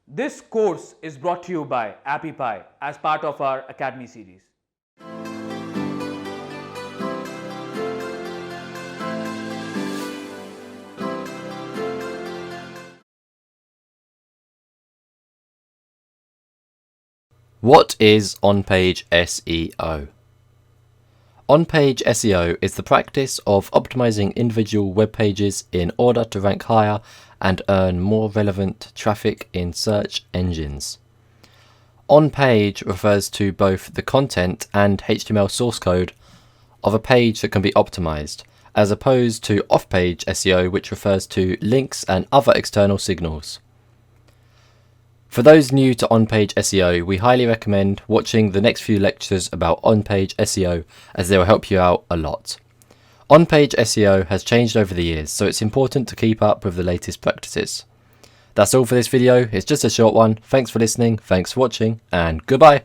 This course is brought to you by Appy Pie as part of our Academy series. What is on-page SEO? On-page SEO is the practice of optimizing individual web pages in order to rank higher and earn more relevant traffic in search engines. On-page refers to both the content and HTML source code of a page that can be optimized, as opposed to off-page SEO, which refers to links and other external signals. For those new to on-page SEO, we highly recommend watching the next few lectures about on-page SEO, as they will help you out a lot. On-page SEO has changed over the years, so it's important to keep up with the latest practices. That's all for this video. It's just a short one. Thanks for listening, thanks for watching, and goodbye!